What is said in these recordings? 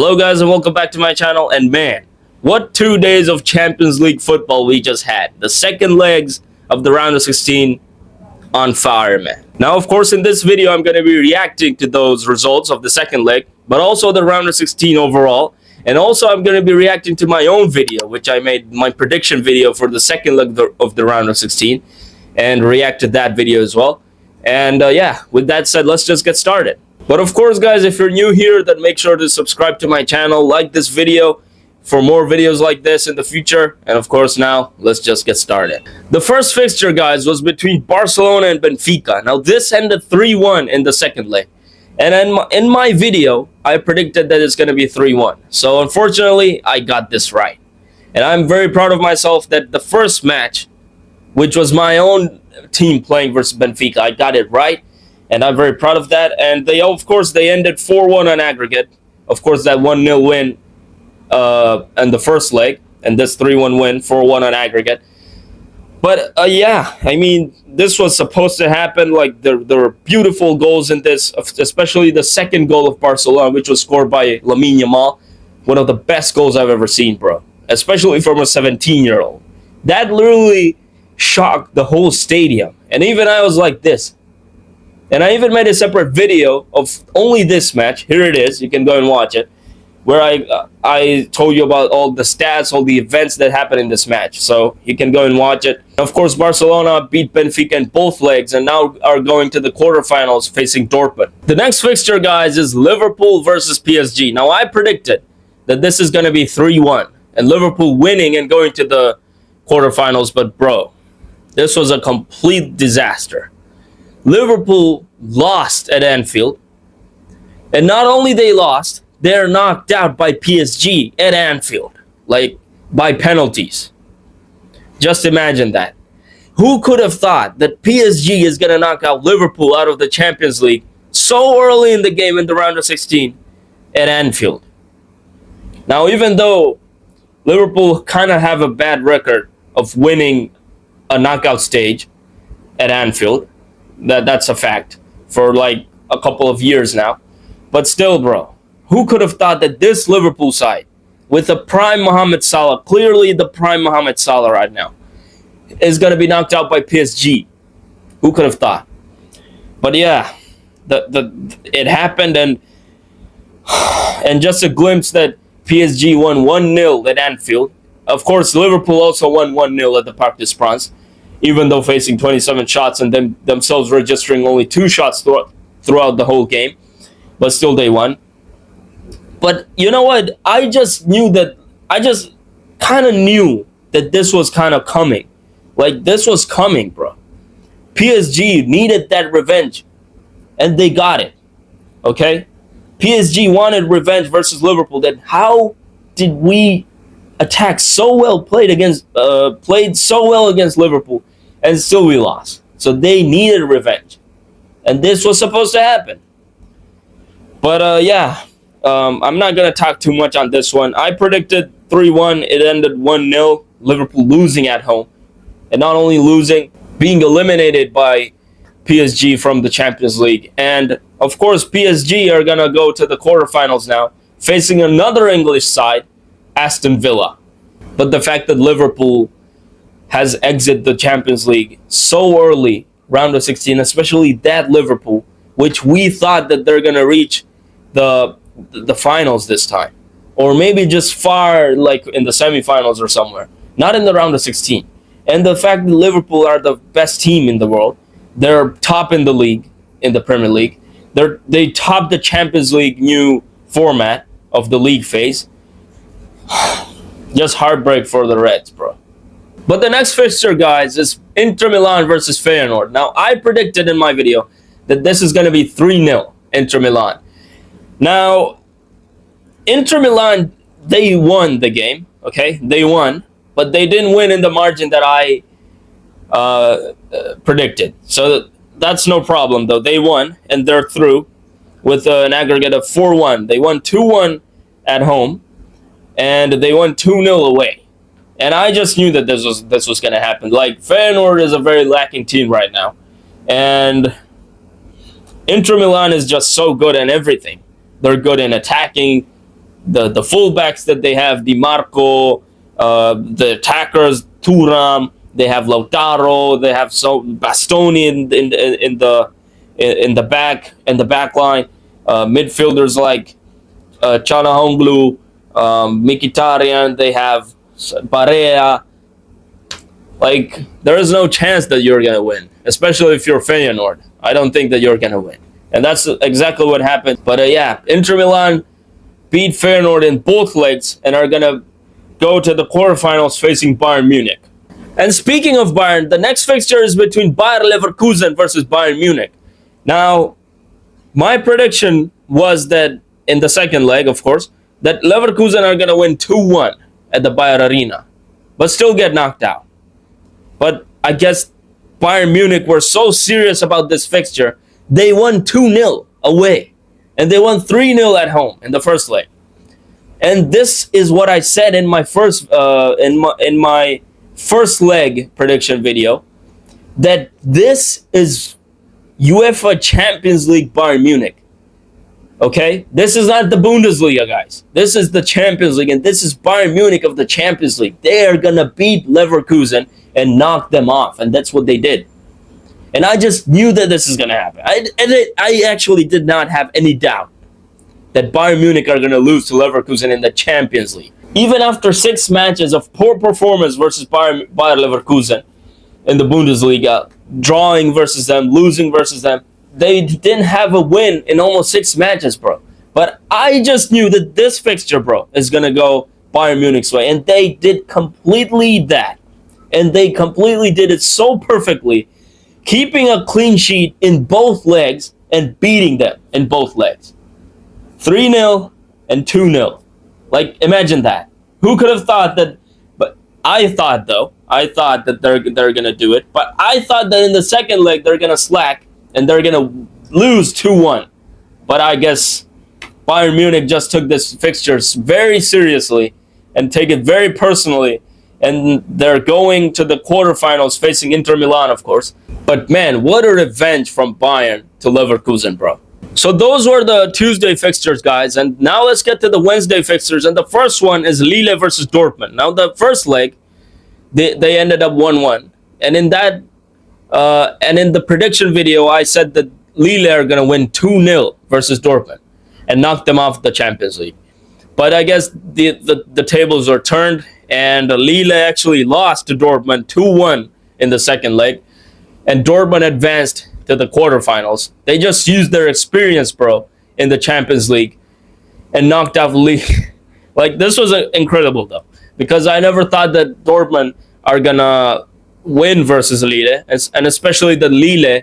Hello guys and welcome back to my channel. And man, what 2 days of Champions League football we just had. The second legs of the round of 16 on fire, man. Now of course in this video I'm going to be reacting to those results of the second leg, but also the round of 16 overall. And also I'm going to be reacting to my own video, which I made my prediction video for the second leg of the round of 16, and react to that video as well. And yeah, with that said, let's just get started. But of course guys, if you're new here, then make sure to subscribe to my channel, like this video for more videos like this in the future. And of course now, let's just get started. The first fixture guys was between Barcelona and Benfica. Now this ended 3-1 in the second leg. And in my video, I predicted that it's going to be 3-1. So unfortunately, I got this right. And I'm very proud of myself that the first match, which was my own team playing versus Benfica, I got it right. And I'm very proud of that. And they, of course, they ended 4-1 on aggregate. Of course, that 1-0 win in the first leg. And this 3-1 win, 4-1 on aggregate. But yeah, I mean, this was supposed to happen. Like, there were beautiful goals in this, especially the second goal of Barcelona, which was scored by Lamine Yamal. One of the best goals I've ever seen, bro. Especially from a 17-year-old. That literally shocked the whole stadium. And even I was like this. And I even made a separate video of only this match. Here it is. You can go and watch it. Where I told you about all the stats, all the events that happened in this match. So you can go and watch it. Of course, Barcelona beat Benfica in both legs and now are going to the quarterfinals facing Dortmund. The next fixture, guys, is Liverpool versus PSG. Now, I predicted that this is going to be 3-1 and Liverpool winning and going to the quarterfinals. But, bro, this was a complete disaster. Liverpool lost at Anfield. And not only they lost, they're knocked out by PSG at Anfield. Like, by penalties. Just imagine that. Who could have thought that PSG is going to knock out Liverpool out of the Champions League so early in the game in the round of 16 at Anfield? Now, even though Liverpool kind of have a bad record of winning a knockout stage at Anfield, that's a fact, for like a couple of years now. But still, bro, who could have thought that this Liverpool side, with a prime Mohamed Salah, clearly the prime Mohamed Salah right now, is going to be knocked out by PSG? Who could have thought? But yeah, it happened, and just a glimpse that PSG won 1-0 at Anfield. Of course, Liverpool also won 1-0 at the Parc des Princes, even though facing 27 shots and themselves registering only 2 shots throughout the whole game. But still, they won. But you know what? I just kind of knew that this was kind of coming. Like, this was coming, bro. PSG needed that revenge, and they got it. Okay? PSG wanted revenge versus Liverpool. Then how did we attack so well, played so well against Liverpool, and still we lost? So they needed revenge, and this was supposed to happen. But yeah, I'm not gonna talk too much on this one. I predicted 3-1. It ended 1-0. Liverpool losing at home, and not only losing, being eliminated by PSG from the Champions League. And of course, PSG are gonna go to the quarterfinals now, facing another English side, Aston Villa. But the fact that Liverpool has exited the Champions League so early, round of 16, especially that Liverpool, which we thought that they're gonna reach the finals this time, or maybe just far, like in the semifinals or somewhere, not in the round of 16. And the fact that Liverpool are the best team in the world, they're top in the league, in the Premier League, they top the Champions League new format of the league phase. Just heartbreak for the Reds, bro. But the next fixture, guys, is Inter Milan versus Feyenoord. Now, I predicted in my video that this is going to be 3-0 Inter Milan. Now, Inter Milan, they won the game, okay? They won, but they didn't win in the margin that I predicted. So that's no problem, though. They won, and they're through with an aggregate of 4-1. They won 2-1 at home, and they won 2-0 away. And I just knew that this was going to happen. Like, Feyenoord is a very lacking team right now. And Inter Milan is just so good in everything. They're good in attacking. the fullbacks that they have, Di Marco, the attackers, Thuram, they have Lautaro, they have Bastoni in the back line, midfielders like Çalhanoğlu, Mkhitaryan, they have Barea. Like, there is no chance that you're gonna win, especially if you're Feyenoord. I don't think that you're gonna win, and that's exactly what happened. But yeah, Inter Milan beat Feyenoord in both legs and are gonna go to the quarterfinals facing Bayern Munich. And speaking of Bayern, the next fixture is between Bayer Leverkusen versus Bayern Munich. Now, my prediction was that in the second leg, of course, that Leverkusen are gonna win 2-1 at the Bayer Arena, but still get knocked out. But I guess Bayern Munich were so serious about this fixture, they won 2-0 away. And they won 3-0 at home in the first leg. And this is what I said in my first first leg prediction video, that this is UEFA Champions League Bayern Munich. Okay? This is not the Bundesliga, guys. This is the Champions League, and this is Bayern Munich of the Champions League. They are gonna beat Leverkusen and knock them off, and that's what they did. And I just knew that this is gonna happen. I actually did not have any doubt that Bayern Munich are gonna lose to Leverkusen in the Champions League. Even after 6 matches of poor performance versus Bayer Leverkusen in the Bundesliga, drawing versus them, losing versus them, they didn't have a win in almost 6 matches, bro. But I just knew that this fixture, bro, is gonna go Bayern Munich's way, and they did completely that. And they completely did it so perfectly, keeping a clean sheet in both legs and beating them in both legs. 3-0 and 2-0. Like, imagine that. Who could have thought that? But I thought that they're gonna do it. But I thought that in the second leg they're gonna slack and they're gonna lose 2-1. But I guess Bayern Munich just took this fixture very seriously and take it very personally. And they're going to the quarterfinals facing Inter Milan, of course. But man, what a revenge from Bayern to Leverkusen, bro. So those were the Tuesday fixtures, guys. And now let's get to the Wednesday fixtures. And the first one is Lille versus Dortmund. Now, the first leg, they ended up 1-1. And in that, and in the prediction video, I said that Lille are going to win 2-0 versus Dortmund and knock them off the Champions League. But I guess the tables are turned, and Lille actually lost to Dortmund 2-1 in the second leg, and Dortmund advanced to the quarterfinals. They just used their experience, bro, in the Champions League and knocked out Lille. Like, this was incredible, though, because I never thought that Dortmund are gonna win versus Lille, and especially that Lille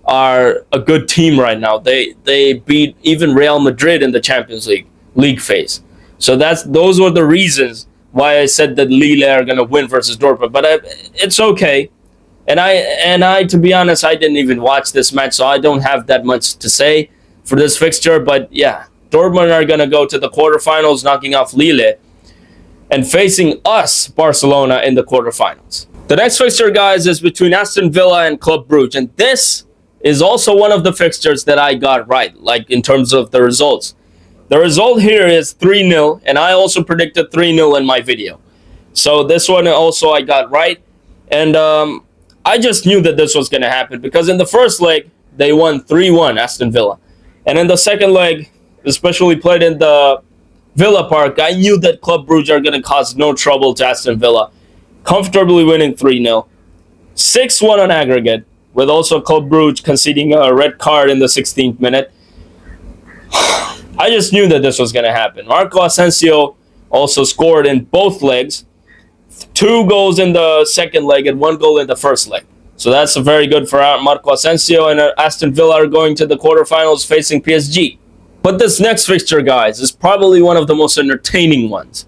are a good team right now. They beat even Real Madrid in the Champions League phase. So those were the reasons why I said that Lille are gonna win versus Dortmund. But it's okay. And I, to be honest, I didn't even watch this match, so I don't have that much to say for this fixture. But yeah, Dortmund are gonna go to the quarterfinals, knocking off Lille, and facing us, Barcelona, in the quarterfinals. The next fixture, guys, is between Aston Villa and Club Brugge, and this is also one of the fixtures that I got right, like in terms of the results. The result here is 3-0, and I also predicted 3-0 in my video. So this one also I got right, and I just knew that this was going to happen because in the first leg, they won 3-1, Aston Villa. And in the second leg, especially played in the Villa Park, I knew that Club Brugge are going to cause no trouble to Aston Villa, comfortably winning 3-0. 6-1 on aggregate, with also Club Brugge conceding a red card in the 16th minute. I just knew that this was going to happen. Marco Asensio also scored in both legs. 2 goals in the second leg and 1 goal in the first leg. So that's very good for Marco Asensio, and Aston Villa are going to the quarterfinals facing PSG. But this next fixture, guys, is probably one of the most entertaining ones.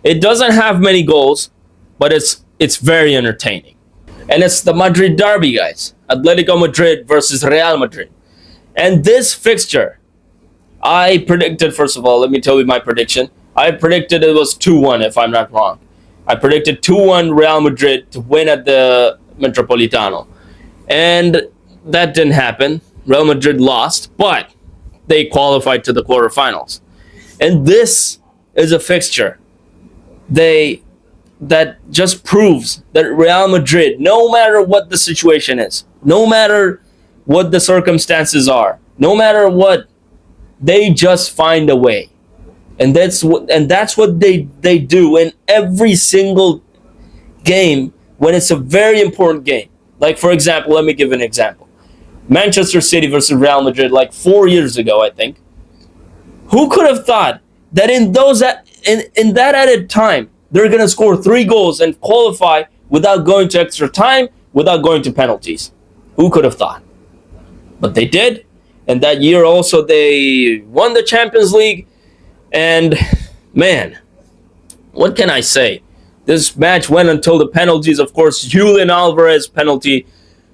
It doesn't have many goals, but it's very entertaining. And it's the Madrid derby, guys. Atletico Madrid versus Real Madrid. And this fixture, I predicted, first of all, let me tell you my prediction. I predicted it was 2-1, if I'm not wrong. I predicted 2-1 Real Madrid to win at the Metropolitano. And that didn't happen. Real Madrid lost, but they qualified to the quarterfinals. And this is a fixture that just proves that Real Madrid, no matter what the situation is, no matter what the circumstances are, no matter what, they just find a way. And that's what they do in every single game when it's a very important game. Like, for example, let me give an example. Manchester City versus Real Madrid, like 4 years ago, I think. Who could have thought that in that added time, they're going to score 3 goals and qualify without going to extra time, without going to penalties? Who could have thought? But they did. And that year also they won the Champions League. And man, what can I say? This match went until the penalties. Of course, Julian Alvarez penalty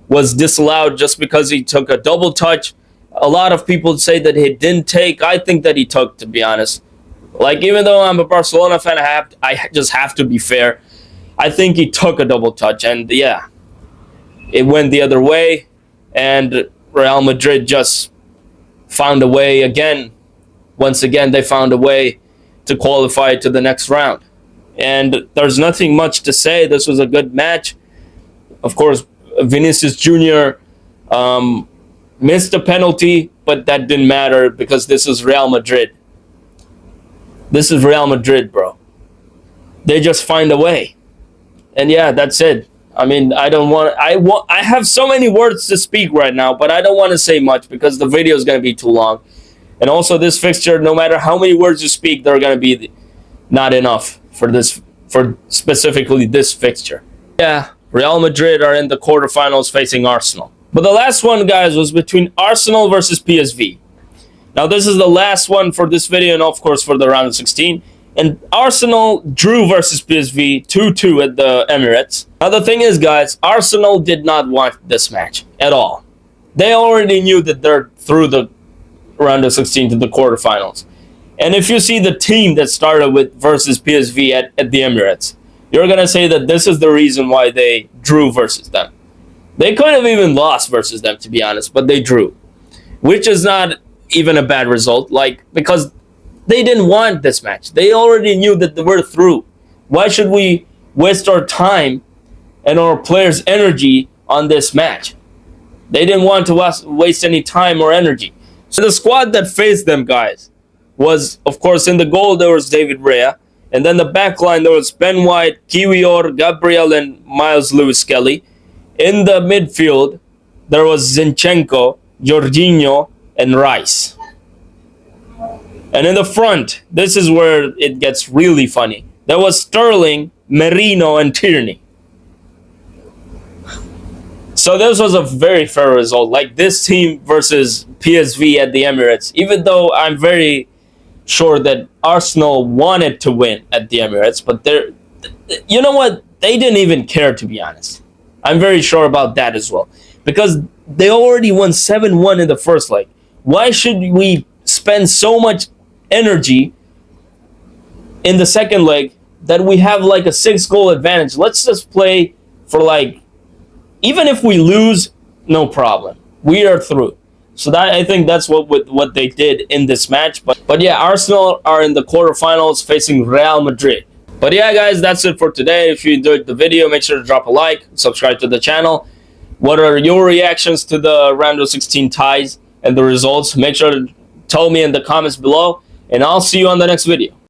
was disallowed just because he took a double touch. A lot of people say that he didn't take. I think that he took, to be honest. Like, even though I'm a Barcelona fan, I just have to be fair. I think he took a double touch, and yeah, it went the other way, and Real Madrid just found a way again. Once again, they found a way to qualify to the next round. And there's nothing much to say. This was a good match. Of course, Vinicius Jr. Missed a penalty, but that didn't matter because this is Real Madrid. This is Real Madrid, bro. They just find a way. And yeah, that's it. I mean, I have so many words to speak right now, but I don't want to say much because the video is going to be too long. And also this fixture, no matter how many words you speak, they're going to be not enough for specifically this fixture. Yeah, Real Madrid are in the quarterfinals facing Arsenal. But the last one, guys, was between Arsenal versus PSV. Now, this is the last one for this video and, of course, for the round of 16. And Arsenal drew versus PSV 2-2 at the Emirates. Now, the thing is, guys, Arsenal did not want this match at all. They already knew that they're through the round of 16 to the quarterfinals. And if you see the team that started with versus PSV at the Emirates, you're going to say that this is the reason why they drew versus them. They could have even lost versus them, to be honest, but they drew. Which is not even a bad result, because they didn't want this match. They already knew that they were through. Why should we waste our time and our players' energy on this match? They didn't want to waste any time or energy. So the squad that faced them, guys, was, of course, in the goal there was David Raya. And then the back line there was Ben White, Kiwior, Gabriel, and Miles Lewis-Kelly. In the midfield, there was Zinchenko, Jorginho, and Rice. And in the front, this is where it gets really funny. There was Sterling, Merino, and Tierney. So this was a very fair result. Like, this team versus PSV at the Emirates, even though I'm very sure that Arsenal wanted to win at the Emirates, but you know what? They didn't even care, to be honest. I'm very sure about that as well. Because they already won 7-1 in the first leg. Why should we spend so much energy in the second leg that we have like a 6-goal advantage? Let's just play for even if we lose, no problem. We are through. So I think that's what they did in this match. But yeah, Arsenal are in the quarterfinals facing Real Madrid. But yeah, guys, that's it for today. If you enjoyed the video, make sure to drop a like, subscribe to the channel. What are your reactions to the round of 16 ties and the results? Make sure to tell me in the comments below, and I'll see you on the next video.